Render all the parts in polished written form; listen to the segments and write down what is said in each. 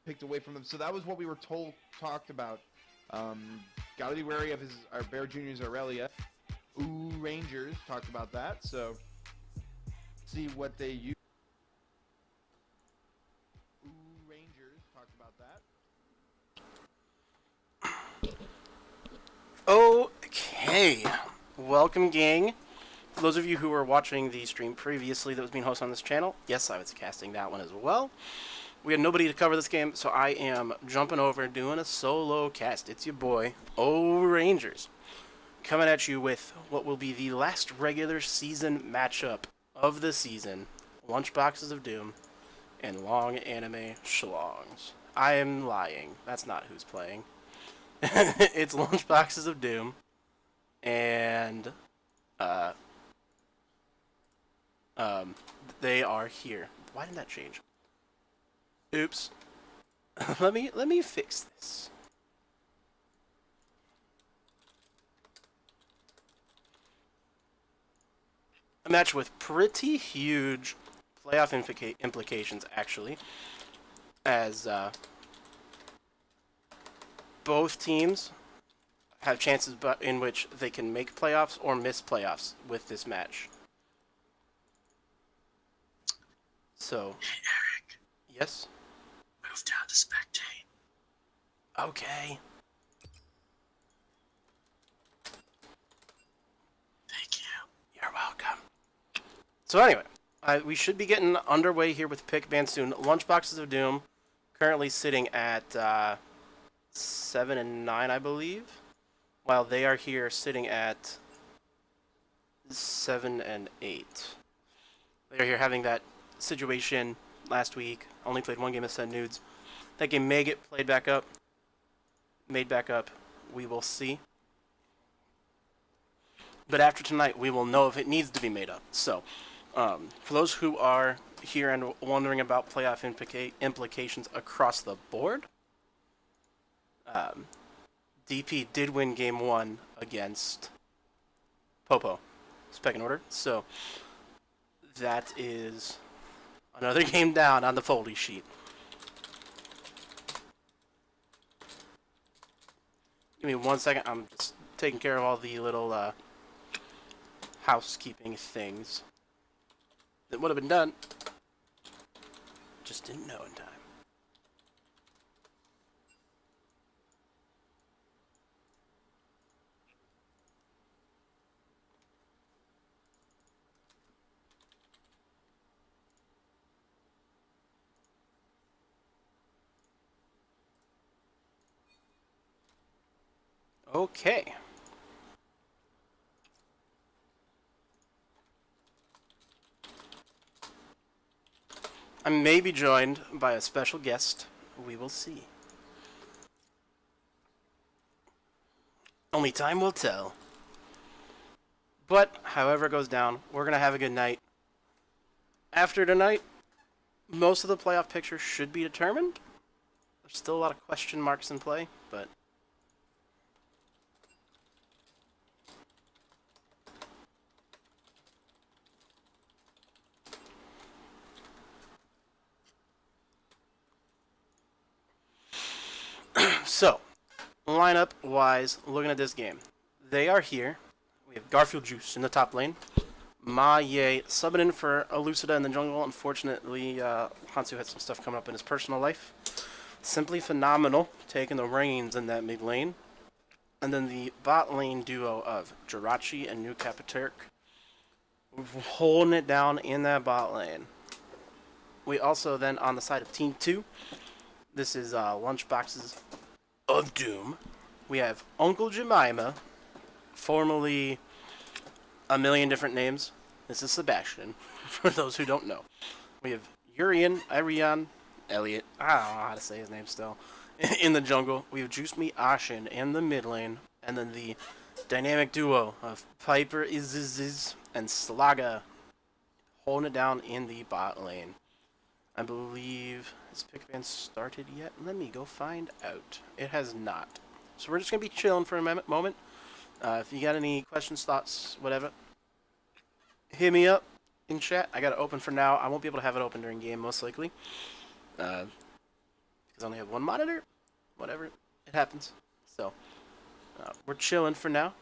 picked away from them. So that was what we were talked about. Got to be wary of our Bear Juniors Aurelia. Ooh, Rangers talked about that. So see what they use. Ooh, Rangers talked about that. Okay, welcome gang. For those of you who were watching the stream previously that was being hosted on this channel, yes, I was casting that one as well. We had nobody to cover this game, so I am jumping over and doing a solo cast. It's your boy, Rangers, coming at you with what will be the last regular season matchup of the season, Lunchboxes of Doom and Long Anime Schlongs. I am lying. That's not who's playing. It's Lunchboxes of Doom and they are here. Why did that change? Oops. let me fix this. A match with pretty huge playoff implications, actually, as both teams have chances in which they can make playoffs or miss playoffs with this match. So, hey Eric. Yes? Move down to spectate. Okay. Thank you. You're welcome. So anyway, we should be getting underway here with Pick Band soon. Lunchboxes of Doom, currently sitting at 7 and 9, I believe, while they are here sitting at 7 and 8. They are here having that situation last week. Only played one game of Send Nudes. That game may get made back up. We will see. But after tonight, we will know if it needs to be made up. So, for those who are here and wondering about playoff implications across the board, DP did win game 1 against Popo, second order. So, that is another game down on the foldy sheet. Give me 1 second. I'm just taking care of all the little housekeeping things that would have been done. Just didn't know in time. Okay. I may be joined by a special guest. We will see. Only time will tell. But, however it goes down, we're going to have a good night. After tonight, most of the playoff picture should be determined. There's still a lot of question marks in play, but so, lineup-wise, looking at this game, they are here. We have Garfield Juice in the top lane. Ma Ye subbing in for Elucida in the jungle. Unfortunately, Hansu had some stuff coming up in his personal life. Simply Phenomenal, taking the reins in that mid lane. And then the bot lane duo of Jirachi and New Capiturk holding it down in that bot lane. We also then, on the side of Team 2, this is Lunchboxes of Doom. We have Uncle Jemima, formerly a million different names. This is Sebastian, for those who don't know. We have Urian, Elliot, I don't know how to say his name still, in the jungle. We have Juice Me Ashin in the mid lane, and then the dynamic duo of Piper Iziz and Slaga holding it down in the bot lane. I believe, has pick band started yet? Let me go find out. It has not. So we're just going to be chilling for a moment. If you got any questions, thoughts, whatever, hit me up in chat. I got it open for now. I won't be able to have it open during game, most likely. Because because I only have one monitor. Whatever, it happens. So, we're chilling for now.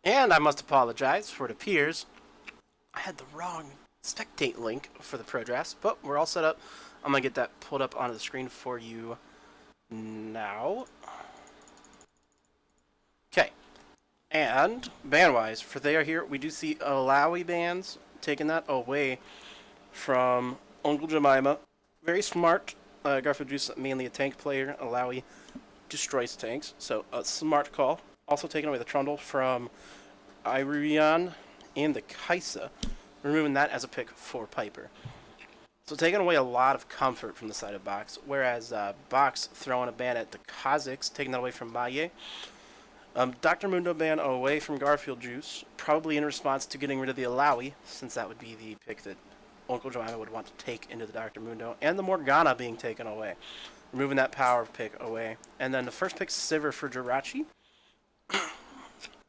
And I must apologize, for it appears I had the wrong spectate link for the pro drafts, but we're all set up. I'm going to get that pulled up onto the screen for you now. Okay. And band-wise, for they are here, we do see Alawi bands taking that away from Uncle Jemima. Very smart. Garfield Juice, mainly a tank player. Alawi destroys tanks, so a smart call. Also taking away the Trundle from Irion and the Kaisa, removing that as a pick for Piper. So taking away a lot of comfort from the side of Box, whereas Box throwing a ban at the Kazakhs, taking that away from Maye. Dr. Mundo ban away from Garfield Juice, probably in response to getting rid of the Alawi, since that would be the pick that Uncle Jemima would want to take into the Dr. Mundo, and the Morgana being taken away, removing that power pick away. And then the first pick, Sivir for Jirachi.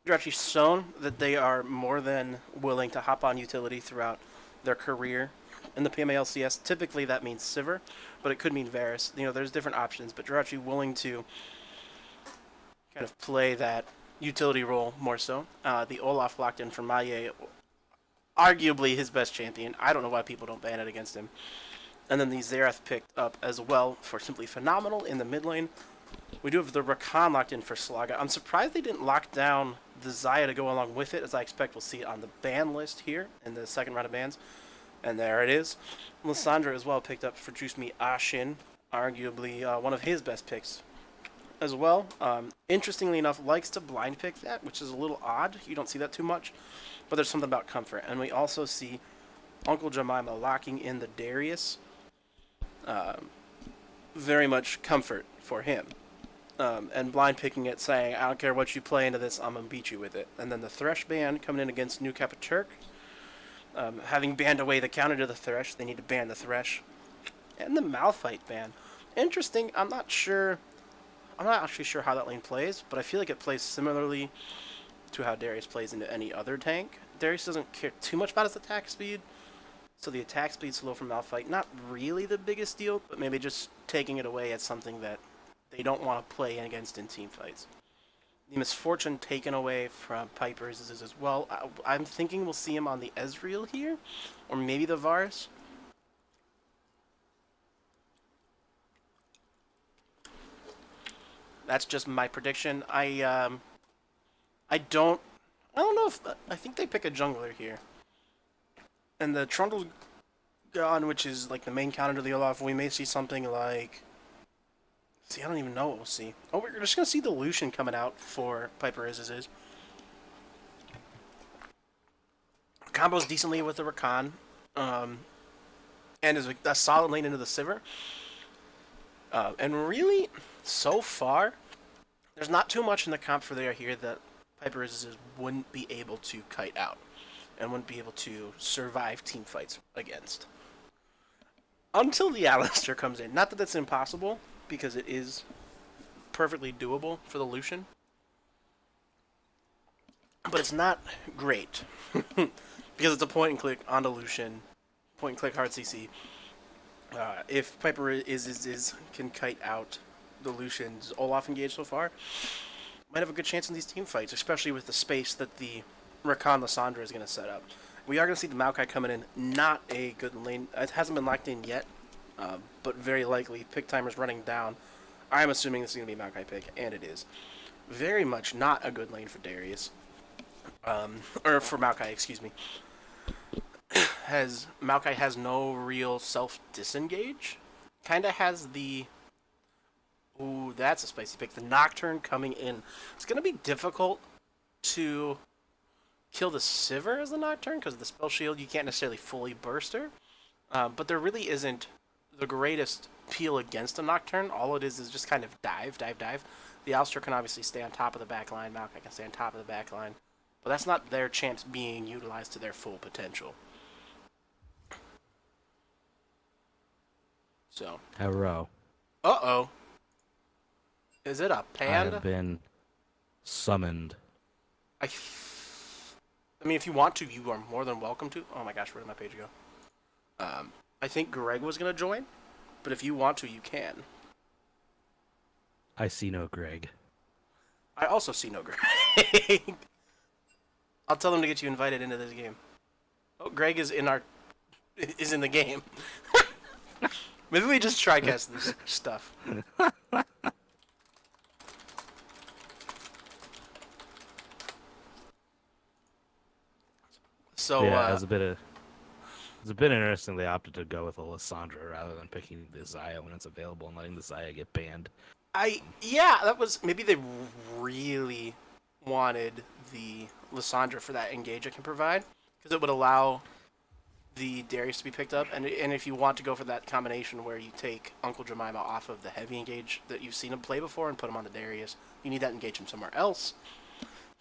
Jirachi's shown that they are more than willing to hop on utility throughout their career. In the PMA LCS, typically that means Sivir, but it could mean Varus. You know, there's different options, but Jirachi willing to kind of play that utility role more so. The Olaf locked in for Maye, arguably his best champion. I don't know why people don't ban it against him. And then the Xerath picked up as well for Simply Phenomenal in the mid lane. We do have the Rakan locked in for Slaga. I'm surprised they didn't lock down the Xayah to go along with it, as I expect we'll see it on the ban list here in the second round of bans. And there it is. Lissandra as well picked up for Juice Me Ashin, arguably one of his best picks as well. Interestingly enough, likes to blind pick that, which is a little odd. You don't see that too much, but there's something about comfort. And we also see Uncle Jemima locking in the Darius. Very much comfort for him. And blind picking it, saying, I don't care what you play into this, I'm going to beat you with it. And then the Thresh ban coming in against New Kappa Turk. Having banned away the counter to the Thresh, they need to ban the Thresh. And the Malphite ban. Interesting, I'm not actually sure how that lane plays, but I feel like it plays similarly to how Darius plays into any other tank. Darius doesn't care too much about his attack speed, so the attack speed's low from Malphite. Not really the biggest deal, but maybe just taking it away as something that they don't want to play against in team fights. The Misfortune taken away from Piper's is as well. I'm thinking we'll see him on the Ezreal here, or maybe the Varus. That's just my prediction. I don't know if I think they pick a jungler here, and the Trundle gone, which is like the main counter to the Olaf, we may see something like... See, I don't even know what we'll see. Oh, we're just going to see the Lucian coming out for Piper Is. Combos decently with the Rakan, and is a solid lane into the Sivir. And really, so far, there's not too much in the comp for there here that Piper Is wouldn't be able to kite out and wouldn't be able to survive team fights against. Until the Alistar comes in. Not that that's impossible, because it is perfectly doable for the Lucian. But it's not great. Because it's a point and click on the Lucian. Point and click hard CC. If Piper is can kite out the Lucian's Olaf engage so far, might have a good chance in these team fights, especially with the space that the Rakan Lissandra is going to set up. We are going to see the Maokai coming in. Not a good lane. It hasn't been locked in yet, but very likely. Pick timer's running down. I'm assuming this is going to be a Maokai pick, and it is. Very much not a good lane for Darius. Or for Maokai, excuse me. Maokai has no real self-disengage. Kind of has the... Ooh, that's a spicy pick. The Nocturne coming in. It's going to be difficult to kill the Sivir as the Nocturne, because of the spell shield, you can't necessarily fully burst her. But there really isn't the greatest peel against a Nocturne. All it is just kind of dive. The Alistar can obviously stay on top of the back line. Maokai can stay on top of the back line. But that's not their champs being utilized to their full potential. So. Hello. Uh-oh. Is it a I panda? have been summoned. I mean, if you want to, you are more than welcome to. Oh my gosh, where did my page go? I think Greg was going to join, but if you want to, you can. I see no Greg. I also see no Greg. I'll tell them to get you invited into this game. Oh, Greg is in the game. Maybe we just try guess this stuff. So yeah, it was a bit interesting. They opted to go with a Lissandra rather than picking the Xayah when it's available and letting the Xayah get banned. That was maybe they really wanted the Lissandra for that engage it can provide, because it would allow the Darius to be picked up, and if you want to go for that combination where you take Uncle Jemima off of the heavy engage that you've seen him play before and put him on the Darius, you need that engagement somewhere else.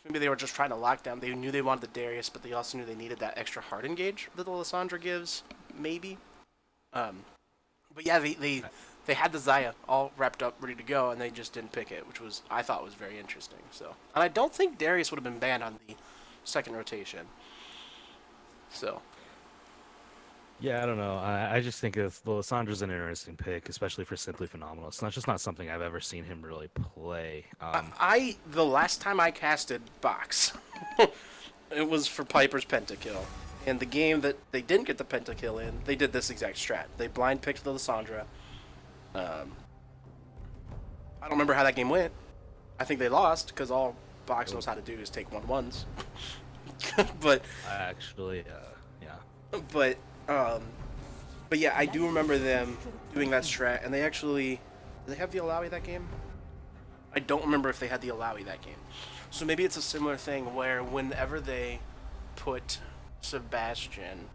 Maybe they were just trying to lock down. They knew they wanted the Darius, but they also knew they needed that extra hard engage that the Lissandra gives, maybe. But yeah, they had the Xayah all wrapped up, ready to go, and they just didn't pick it, which I thought was very interesting. So, and I don't think Darius would have been banned on the second rotation. So. Yeah, I don't know. I just think the Lissandra's an interesting pick, especially for Simply Phenomenal. It's just not something I've ever seen him really play. The last time I casted Box, it was for Piper's Pentakill. And the game that they didn't get the Pentakill in, they did this exact strat. They blind picked the Lissandra. I don't remember how that game went. I think they lost, because all Box knows how to do is take 1-1s. But... Actually, yeah. But yeah, I do remember them doing that strat, and they actually... Did they have the Alawi that game? I don't remember if they had the Alawi that game. So maybe it's a similar thing where whenever they put Sebastian,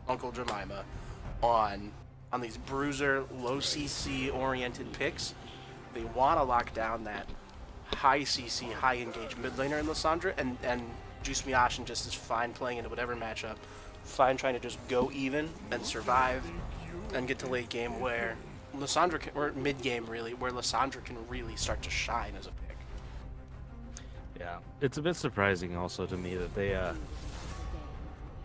Uncle Jemima, on these bruiser, low CC oriented picks, they want to lock down that high CC, high engage mid laner in Lissandra, and Juice Miashin just is fine playing into whatever matchup. Fine trying to just go even and survive and get to late game where Lissandra can, or mid game really, where Lissandra can really start to shine as a pick. Yeah, it's a bit surprising also to me that they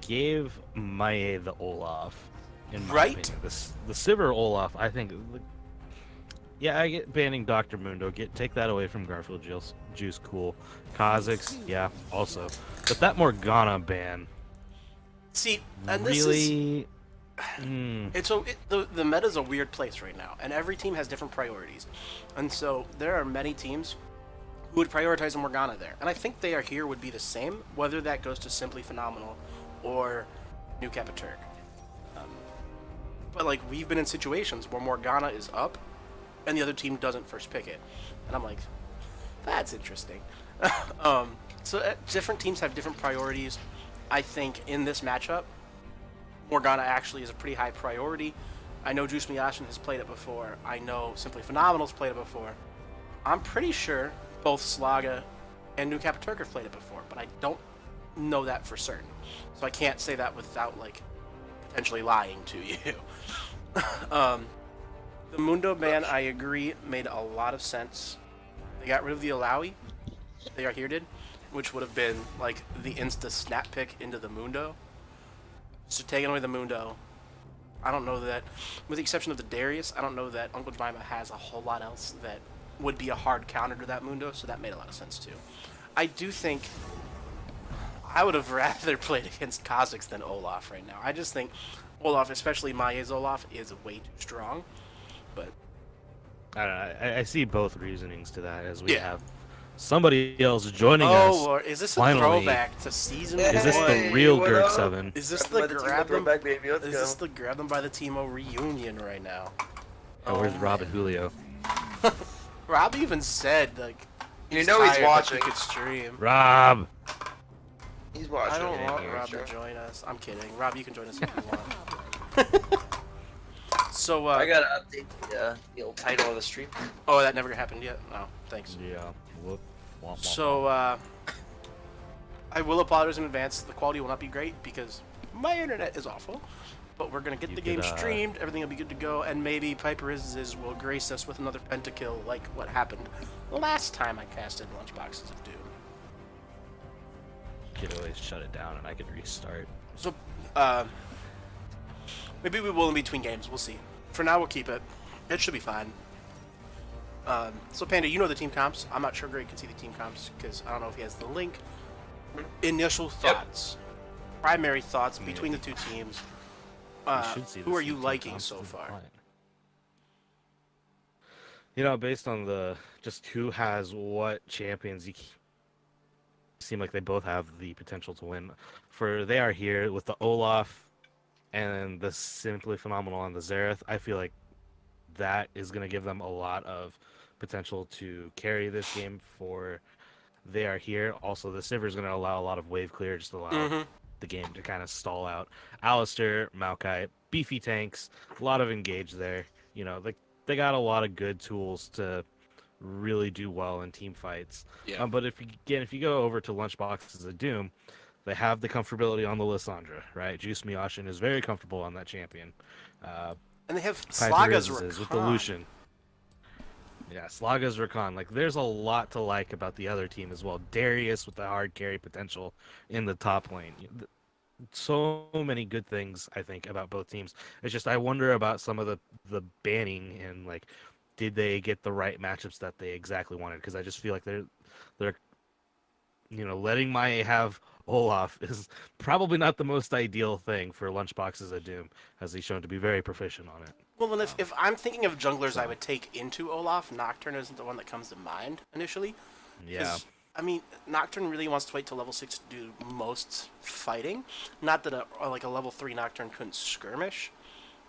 gave Maie the Olaf. In my Right? opinion. The Sivir Olaf, I think. Yeah, I get banning Dr. Mundo. Take that away from Garfield Juice, cool. Kha'Zix, yeah, also. But that Morgana ban. See, and really, the meta's a weird place right now, and every team has different priorities, and so there are many teams who would prioritize a Morgana there, and I think they are here would be the same, whether that goes to Simply Phenomenal or New Capiturg. But like we've been in situations where Morgana is up, and the other team doesn't first pick it, and I'm like, that's interesting. Different teams have different priorities. I think in this matchup, Morgana actually is a pretty high priority. I know Juice Miyashin has played it before. I know Simply Phenomenal's played it before. I'm pretty sure both Slaga and New Capiturk have played it before, but I don't know that for certain. So I can't say that without like potentially lying to you. The Mundo ban, I agree, made a lot of sense. They got rid of the Alawi. They Are Here did, which would have been like the insta snap pick into the Mundo. So taking away the Mundo, I don't know that, with the exception of the Darius, I don't know that Uncle Jemima has a whole lot else that would be a hard counter to that Mundo, so that made a lot of sense too. I do think I would have rather played against Kha'Zix than Olaf right now. I just think Olaf, especially Maya's Olaf, is way too strong. But I don't know. I see both reasonings to that as we Yeah. have somebody else joining us. oh, Lord, is this a finally. throwback to season Is this one? the real what Gurk up? 7? Is this Grab the by the grab team, them? back, baby. Let's Is go. this the grab them by the Teemo reunion right now? Oh, where's Oh, Rob and Julio? Rob even said like You know he's tired, but watching. he could stream. Rob! He's watching. I don't Yeah, want yeah, Rob sure. to join us. I'm kidding. Rob, you can join us if you want. So, I gotta update the old title of the stream. oh, that never happened yet? No, thanks. Yeah. Whoop. Womp, womp, So, I will apologize in advance. The quality will not be great because my internet is awful. But we're going to get You the game could, streamed. Everything will be good to go. And maybe Piper Izzes will grace us with another pentakill like what happened last time I casted Lunchboxes of Doom. could always shut it down and I could restart. So, maybe we will in between games. We'll see. For now, we'll keep it. It should be fine. So, Panda, you know the team comps. I'm not sure Greg can see the team comps because I don't know if he has the link. Initial thoughts. Primary thoughts between the two teams. You should see Who the are you team liking comps so in the far? client. You know, based on the just who has what champions, you seem like they both have the potential to win. For They Are Here with the Olaf and the Simply Phenomenal on the Xerath, I feel like that is going to give them a lot of potential to carry this game for They Are Here. Also, the Sivir is going to allow a lot of wave clear, just allow the game to kind of stall out. Alistair, Maokai, beefy tanks, a lot of engage there. You know, they got a lot of good tools to really do well in team fights. Yeah. But if you go over to Lunchboxes of Doom, they have the comfortability on the Lissandra, right? Juice Miyashin is very comfortable on that champion. And they have Piper Slaga's is with the Rakan. Lucian. Yeah, Slaga's Rakan. Like, there's a lot to like about the other team as well. Darius with the hard carry potential in the top lane. So many good things, I think, about both teams. It's just I wonder about some of the banning and, like, did they get the right matchups that they exactly wanted? Because I just feel like they're letting Maya have Olaf is probably not the most ideal thing for Lunchboxes of Doom, as he's shown to be very proficient on it. Well, then if I'm thinking of junglers I would take into Olaf, Nocturne isn't the one that comes to mind initially. Yeah. 'Cause, I mean, Nocturne really wants to wait till level 6 to do most fighting. Not that a level 3 Nocturne couldn't skirmish.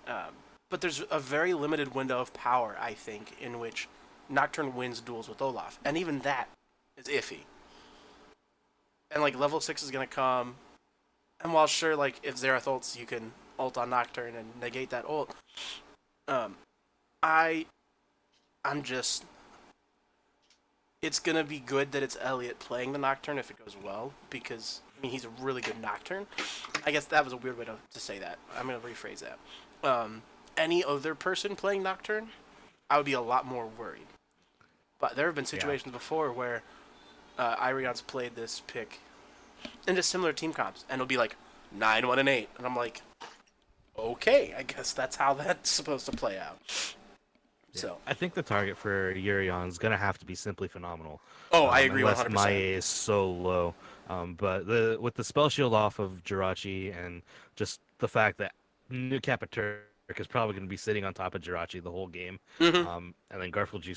But there's a very limited window of power, I think, in which Nocturne wins duels with Olaf. And even that is iffy. And, like, level 6 is going to come. And while sure, like, if Xerath ults, you can ult on Nocturne and negate that ult. I'm just... It's going to be good that it's Elliot playing the Nocturne if it goes well, because, I mean, he's a really good Nocturne. I guess that was a weird way to say that. I'm going to rephrase that. Any other person playing Nocturne, I would be a lot more worried. But there have been situations before where Irion's played this pick into similar team comps, and it'll be like 9, 1, and 8. And I'm like, okay, I guess that's how that's supposed to play out. So I think the target for Urion is going to have to be Simply Phenomenal. Oh, I agree unless 100%. Maya is so low. But with the spell shield off of Jirachi and just the fact that New Capiturk is probably going to be sitting on top of Jirachi the whole game, and then Garfield Juice